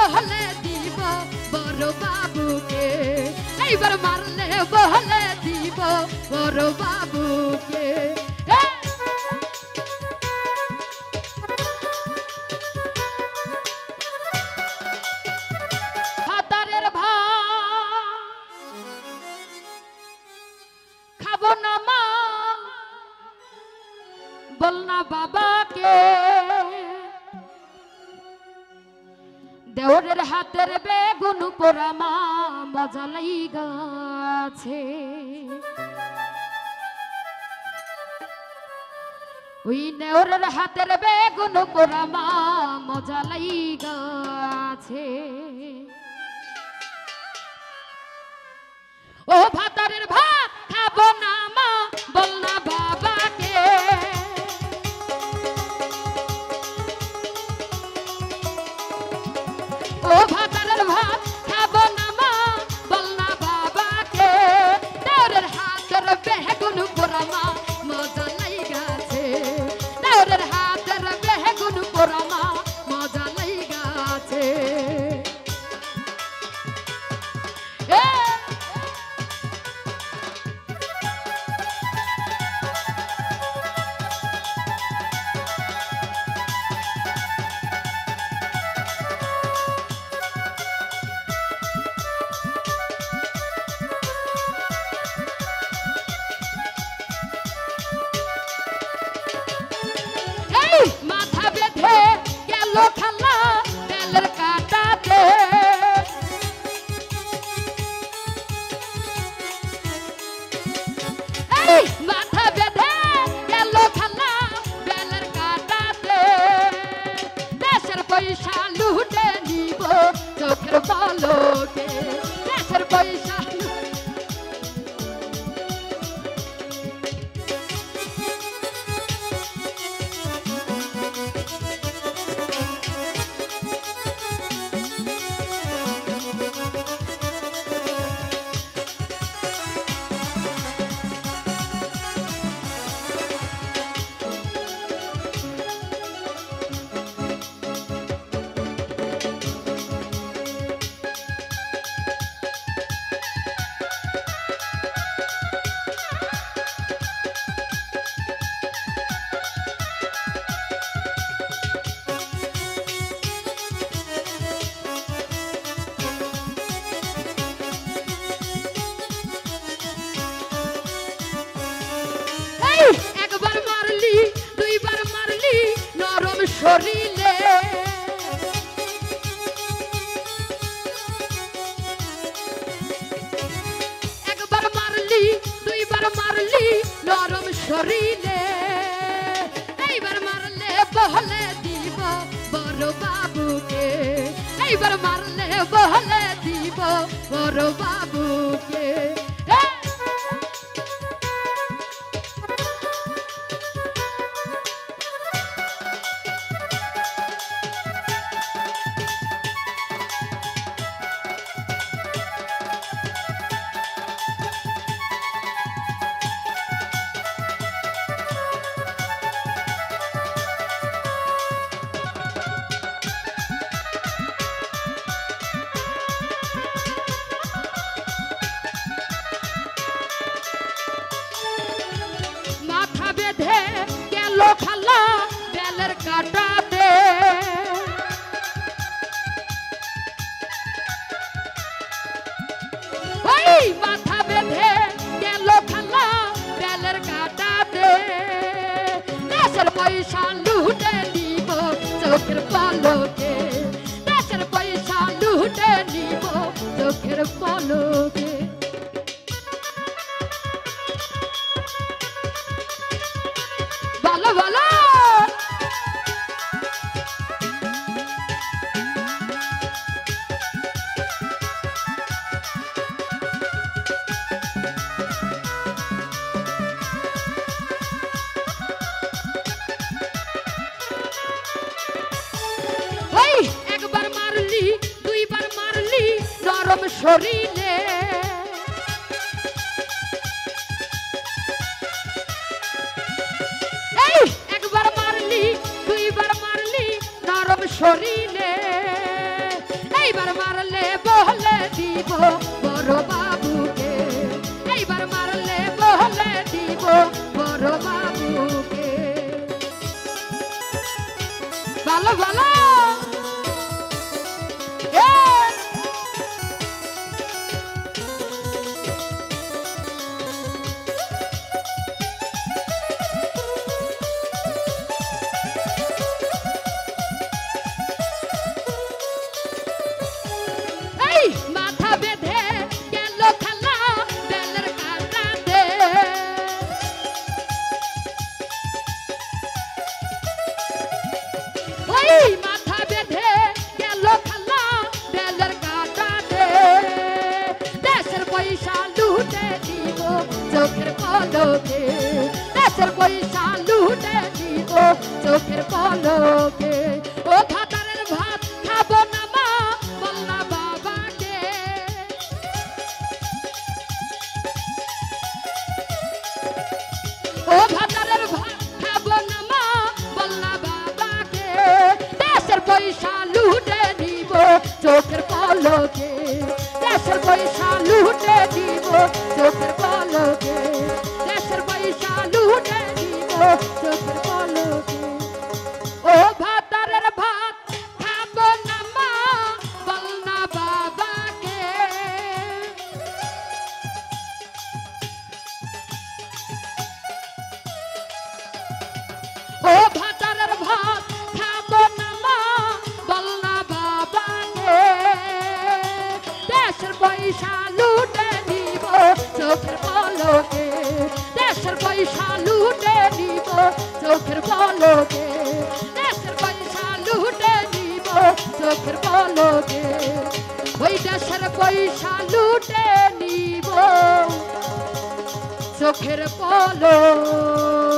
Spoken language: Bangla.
বহলে দিব বড় বাবুকে এইবার মারলে বহলে দিব বড় বাবুকে ভাতারের ভাত খাবো না মা বল না বাবাকে দেওরের হাতের বেগুন পোড়া মা মজা লাইগাছে ওই দেওরের হাতের বেগুন পোড়া মা মজা লাইগাছে ও ভাতারের ভাত খাবো না মা বল না বাবাকে ও ভাতারের ভাত খাবো না মা বল না বাবাকে দেওরের হাতের বেগুন পোড়া মা মজা লাইগাছে দেওরের হাতের বেগুন পোড়া মা মজা লাইগাছে মাথা বেঁধে গেল খালা তেলের কাটাতে মাথা বেঁধে গেল খালা তেলের কাটাতে দেশের পয়সা লুটে নিব চোখের পলকে দেশের পয়সা একবার মারলি দুইবার মারলি নরম শরীরে একবার মারলি দুইবার মারলি নরম শরীরে এইবার মারলে বহলে দিব বড় বাবুকে এইবার মারলে বহলে দিব বড় বাবুকে বেঁধে গেল খালা বেলের কাটাতে ওই মাথা বেঁধে গেল খালা বেলের কাটাতে দেশের পয়সা লুটে নিব চোখের পলকে দেশের পয়সা লুটে নিব চোখের পলকে বলো বলো একবার মারলি দুইবার মারলি নরম শরীরে একবার মারলি দুইবার মারলি নরম শরীরে এইবার মারলে বলে দিব বড় বাবুকে, এইবার মারলে বলে দিব বড় বাবুকে। ভালো ভালো মাথা বেঁধে গেল খালা বেলের কাটাতে, ওই মাথা বেঁধে গেল খালা বেলের কাটাতে। দেশের পয়সা লুটে দিব চোখের পলকে, দেশের পয়সা লুটে দিব চোখের পলকে। ও ভাতারের ভাত খাবো না মা বল না বাবাকে, ও ভাতারের ভাত খাবো না মা বল না বাবাকে। দেশের পয়সা লুটে দিব চোখের পলকে, দেশের পয়সা লুটে দিব চোখের পলকে, দেশের পয়সা লুটে দিব চোখের পলকে। ও ভাতারের ভাত খাবো না মা বল না বাবাকে, ও ভাতারের ভাত খাবো না মা বল না বাবাকে। দেশের পয়সা লুটে দিব চোখের পলকে, দেশের পয়সা লুটে দিব চোখের পলকে, দেশের পয়সা লুটে দিব চোখের পলকে। ওই দেশের পয়সা লুটে নিব চোখের পলকে।